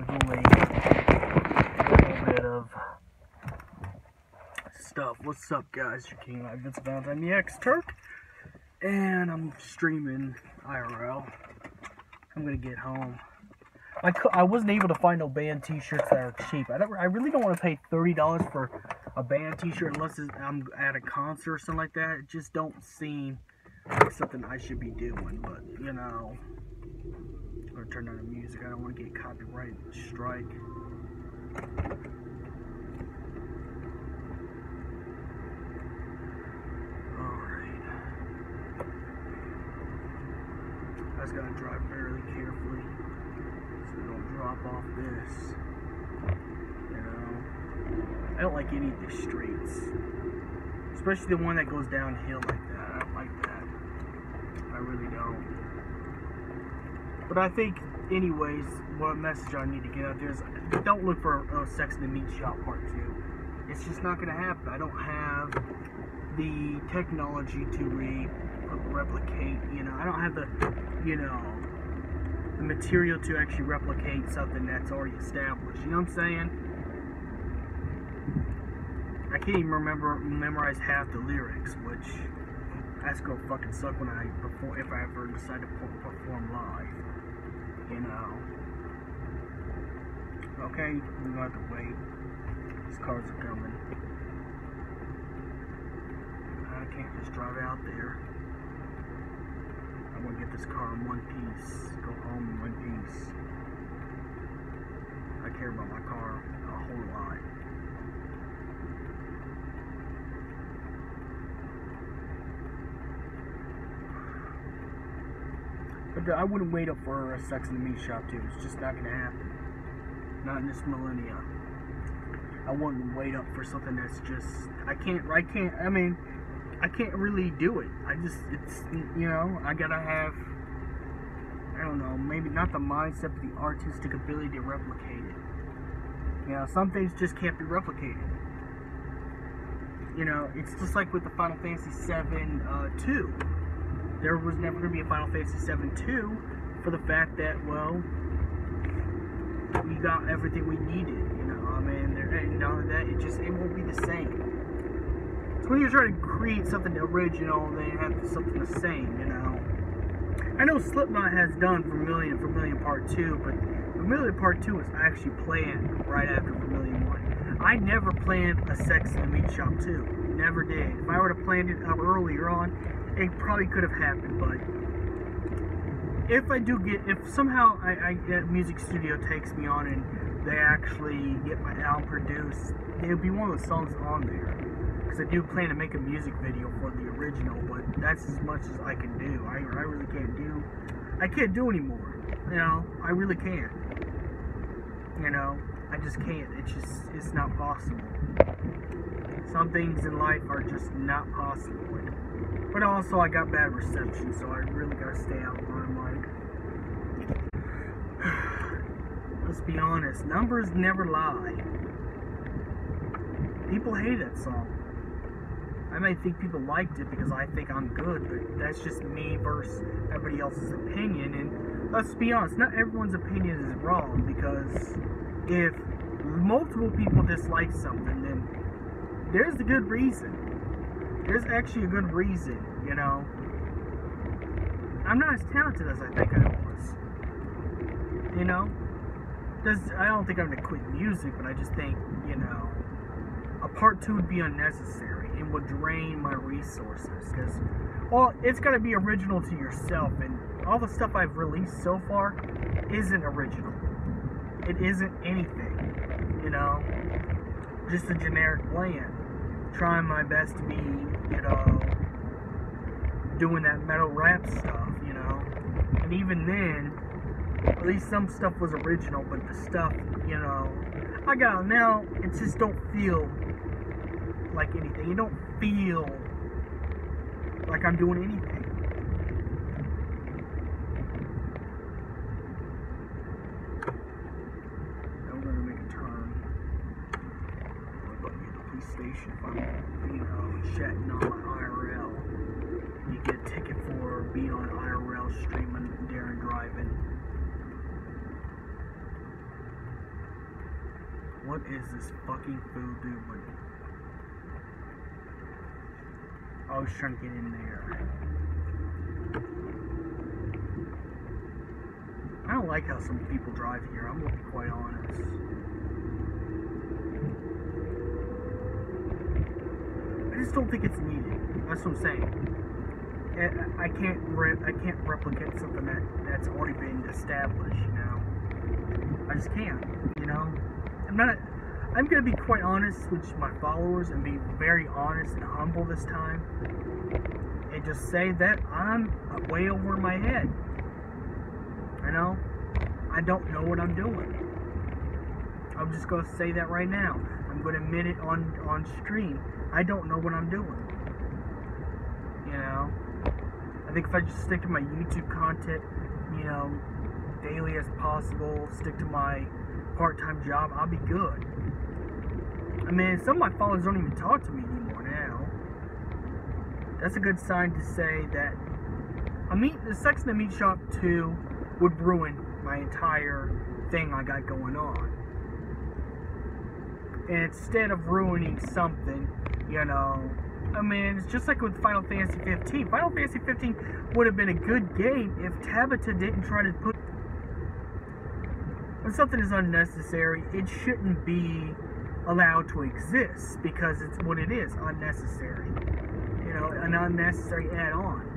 doing a little bit of stuff. What's up, guys? Your King Live Vince Valentine, the X-Turk, and I'm streaming IRL. I'm gonna get home. I wasn't able to find no band t-shirts that are cheap. I really don't want to pay $30 for a band t-shirt unless I'm at a concert or something like that. It just don't seem like something I should be doing, but you know, I'm gonna turn on the music. I don't want to get copyright strike. Alright. I just gotta drive fairly carefully so we don't drop off this. You know, I don't like any of the streets, especially the one that goes downhill like that. I don't like that. I really don't. But I think, anyways, what message I need to get out there is don't look for Sex in the Meat Shop Part 2. It's just not going to happen. I don't have the technology to replicate, you know, I don't have the, you know, the material to actually replicate something that's already established. You know what I'm saying? I can't even memorize half the lyrics, which that's gonna fucking suck when I perform, if I ever decide to perform live. You know. Okay, we don't have to wait. These cars are coming. I can't just drive out there. I want to get this car in one piece. Go home in one piece. I care about my car a whole lot. But I wouldn't wait up for a Sex in the Meat Shop too. It's just not going to happen. Not in this millennia. I wouldn't wait up for something that's just, I can't really do it. It's, you know, I gotta have, I don't know, maybe not the mindset, but the artistic ability to replicate it. You know, some things just can't be replicated. You know, it's just like with the Final Fantasy VII 2. There was never going to be a Final Fantasy VII 2 for the fact that, well, we got everything we needed, you know, I mean, and none of that, it won't be the same. So when you're trying to create something original, then you have something the same, you know. I know Slipknot has done Vermilion Part 2, but Vermilion Part 2 was actually planned right after Vermilion 1. I never planned a Sex in the Meat Shop 2. Never did. If I would have planned it earlier on, it probably could have happened, but if somehow a music studio takes me on and they actually get my album produced, it'll be one of the songs on there. Because I do plan to make a music video for the original, but that's as much as I can do. I really can't do anymore. You know, I really can't. You know, I just can't. It's not possible. Some things in life are just not possible. But also, I got bad reception, so I really gotta stay out on like. Let's be honest, numbers never lie. People hate that song. I might think people liked it because I think I'm good, but that's just me versus everybody else's opinion. And let's be honest, not everyone's opinion is wrong, because if multiple people dislike something, then there's a good reason. There's actually a good reason, you know. I'm not as talented as I think I was. You know? I don't think I'm going to quit music, but I just think, you know, a part 2 would be unnecessary and would drain my resources. Because, well, it's got to be original to yourself, and all the stuff I've released so far isn't original. It isn't anything, you know? Just a generic blend. Trying my best to be, you know, doing that metal rap stuff, you know, and even then, at least some stuff was original, but the stuff, you know, I got now, it just don't feel like anything. It don't feel like I'm doing anything. I'm gonna make a turn. Station if I'm, you know, chatting on my IRL. You get a ticket for being on IRL streaming during driving. What is this fucking fool doing? Oh, he's trying to get in there. I don't like how some people drive here, I'm gonna be quite honest. I just don't think it's needed. That's what I'm saying. I can't replicate something that's already been established, you know. I just can't, you know. I'm gonna be quite honest with my followers and be very honest and humble this time, and just say that I'm way over my head. You know, I don't know what I'm doing. I'm just gonna say that right now. I'm gonna admit it on stream. I don't know what I'm doing. You know, I think if I just stick to my YouTube content, you know, daily as possible, stick to my part-time job, I'll be good. I mean, some of my followers don't even talk to me anymore now. That's a good sign to say that the Sex in the Meat Shop 2 would ruin my entire thing I got going on. And instead of ruining something, you know, I mean, it's just like with Final Fantasy 15. Final Fantasy 15 would have been a good game if Tabata didn't try to put... When something is unnecessary, it shouldn't be allowed to exist, because it's what it is, unnecessary. You know, an unnecessary add-on.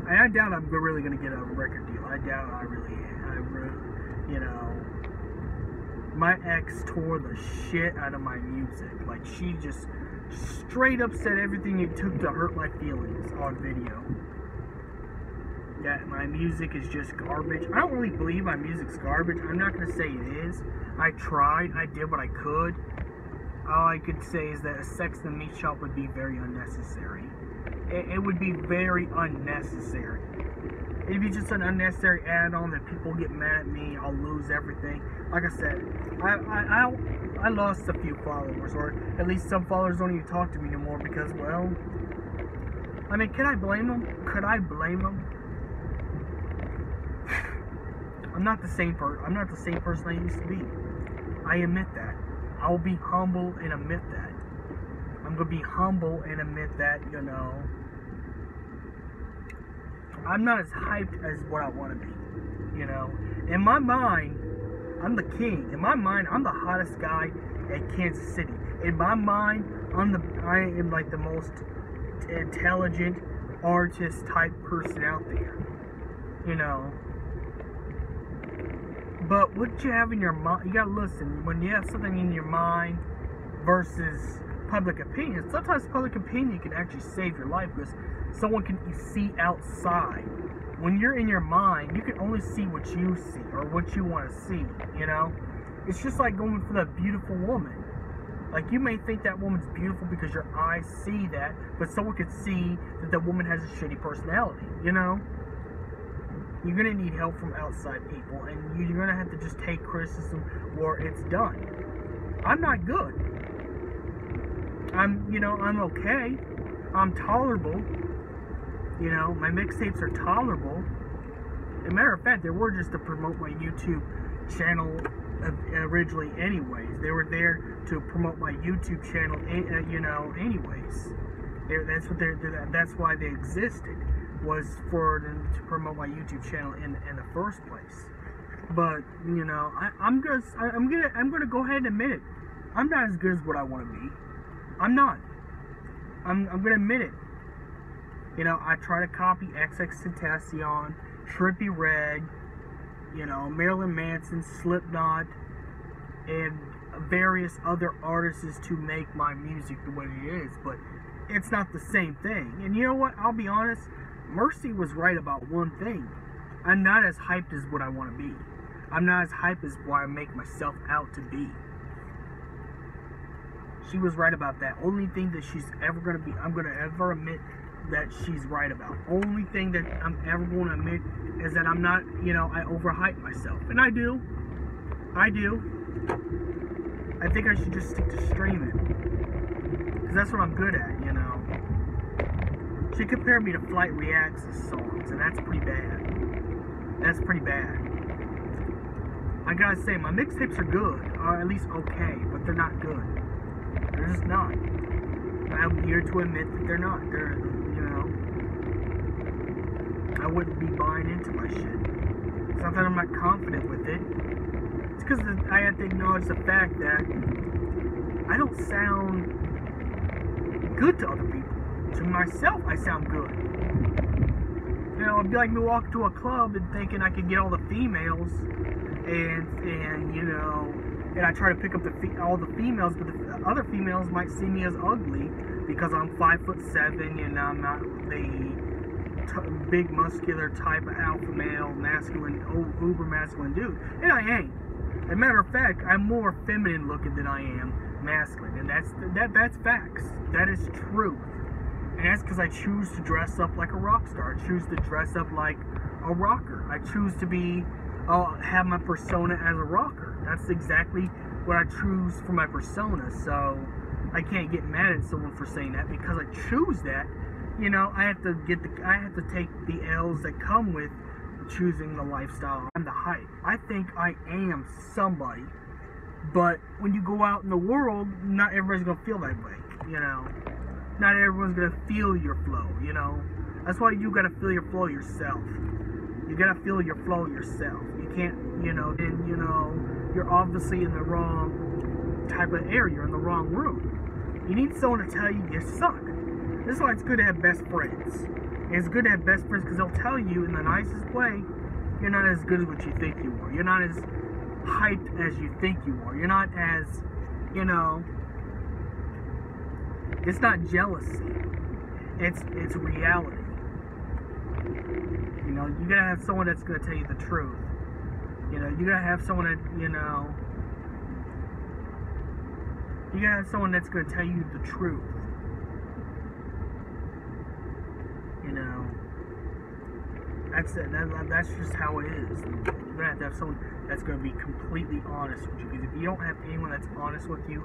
And I doubt I'm really going to get a record deal. I doubt I really, you know, my ex tore the shit out of my music. Like, she just straight up said everything it took to hurt my feelings on video. That my music is just garbage. I don't really believe my music's garbage. I'm not going to say it is. I tried. I did what I could. All I could say is that a Sex in the Meat Shop would be very unnecessary. It would be very unnecessary. It'd be just an unnecessary add-on that people get mad at me. I'll lose everything. Like I said, I lost a few followers, or at least some followers don't even talk to me anymore because, well, I mean, can I blame them? Could I blame them? I'm not the same person I used to be. I admit that. I'll be humble and admit that. I'm gonna be humble and admit that, you know, I'm not as hyped as what I want to be. You know, in my mind, I'm the king. In my mind, I'm the hottest guy at Kansas City. In my mind, I am like the most intelligent artist type person out there. You know. But what you have in your mind, you gotta listen. When you have something in your mind versus public opinion, sometimes public opinion can actually save your life because someone can see outside. When you're in your mind, you can only see what you see or what you want to see, you know? It's just like going for that beautiful woman. Like, you may think that woman's beautiful because your eyes see that, but someone could see that the woman has a shitty personality, you know? You're going to need help from outside people, and you're going to have to just take criticism where it's done. I'm not good. I'm okay. I'm tolerable. You know, my mixtapes are tolerable. As a matter of fact, they were just to promote my YouTube channel originally anyways. They were there to promote my YouTube channel, you know, anyways. That's why they existed, was for them to promote my YouTube channel in the first place. But, you know, I'm gonna go ahead and admit it. I'm not as good as what I want to be. I'm not. I'm gonna admit it. You know, I try to copy XXXTentacion, Trippie Redd, you know, Marilyn Manson, Slipknot, and various other artists to make my music the way it is, but it's not the same thing. And you know what? I'll be honest, Mercy was right about one thing. I'm not as hyped as what I want to be. I'm not as hyped as what I make myself out to be. She was right about that. Only thing that she's ever going to be, I'm going to ever admit that she's right about. Only thing that I'm ever going to admit is that I'm not, you know, I overhype myself. And I do. I think I should just stick to streaming. Because that's what I'm good at, you know. She compared me to Flight Reacts' songs, and that's pretty bad. That's pretty bad. I gotta say, my mixtapes are good, or at least okay, but they're not good. They're just not. I'm here to admit that they're not. They're, you know, I wouldn't be buying into my shit. It's not that I'm not confident with it. It's because I have to acknowledge the fact that I don't sound good to other people. To myself, I sound good. You know, it'd be like me walking to a club and thinking I could get all the females, and you know, and I try to pick up all the females, but the other females might see me as ugly because I'm 5'7" and I'm not the big muscular type of alpha male, masculine, uber masculine dude, and I ain't. As a matter of fact, I'm more feminine looking than I am masculine, and that's facts. That is truth. And that's because I choose to dress up like a rock star. I choose to dress up like a rocker. I choose to be, have my persona as a rocker. That's exactly what I choose for my persona. So I can't get mad at someone for saying that because I choose that. You know, I have to take the L's that come with choosing the lifestyle. I'm the hype. I think I am somebody, but when you go out in the world, not everybody's gonna feel that way. You know. Not everyone's gonna feel your flow, you know. That's why you gotta feel your flow yourself. You gotta feel your flow yourself. You can't, you know, then, you know, you're obviously in the wrong type of area, you're in the wrong room. You need someone to tell you you suck. This is why it's good to have best friends. It's good to have best friends because they'll tell you in the nicest way, you're not as good as what you think you are. You're not as hyped as you think you are. You're not as, you know, it's not jealousy. It's reality. You know, you gotta have someone that's gonna tell you the truth. You know, you gotta have someone that, you know, you gotta have someone that's gonna tell you the truth. You know, that's it. That's just how it is. You're gonna have to have someone that's gonna be completely honest with you. Because if you don't have anyone that's honest with you,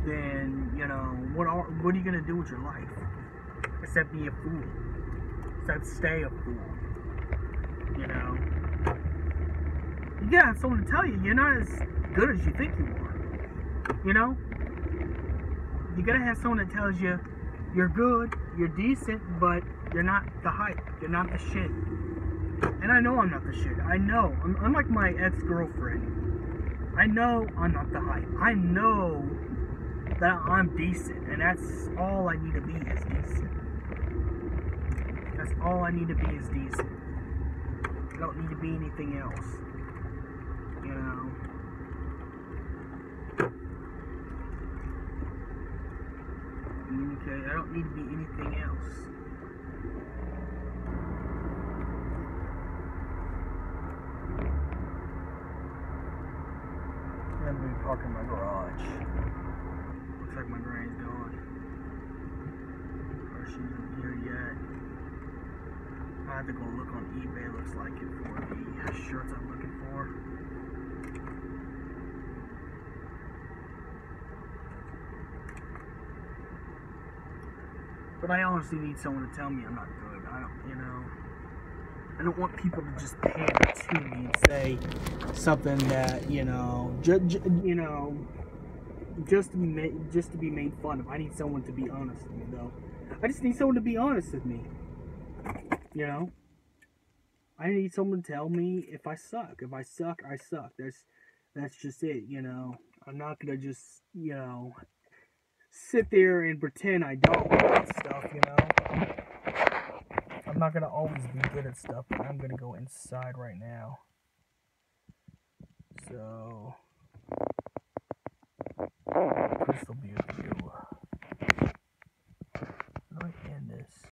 then, you know, what are you going to do with your life? Except be a fool. Except stay a fool. You know? You gotta have someone to tell you, you're not as good as you think you are. You know? You gotta have someone that tells you, you're good, you're decent, but you're not the hype. You're not the shit. And I know I'm not the shit. I know. Unlike my ex-girlfriend, I know I'm not the hype. I know that I'm decent, and that's all I need to be is decent. That's all I need to be is decent. I don't need to be anything else. You know? Okay, I don't need to be anything else. I'm going to be parking in my garage. Looks like my granny's gone. Or she isn't here yet. I have to go look on eBay, looks like it, for the shirts I'm looking for. But I honestly need someone to tell me I'm not good. I don't, you know. I don't want people to just pander to me and say something that, you know, just to be made fun of. I need someone to be honest with me, though. I just need someone to be honest with me. You know? I need someone to tell me if I suck. If I suck, I suck. That's just it, you know. I'm not gonna just, you know, sit there and pretend I don't at stuff, you know. I'm not gonna always be good at stuff, but I'm gonna go inside right now. So, crystal beautiful.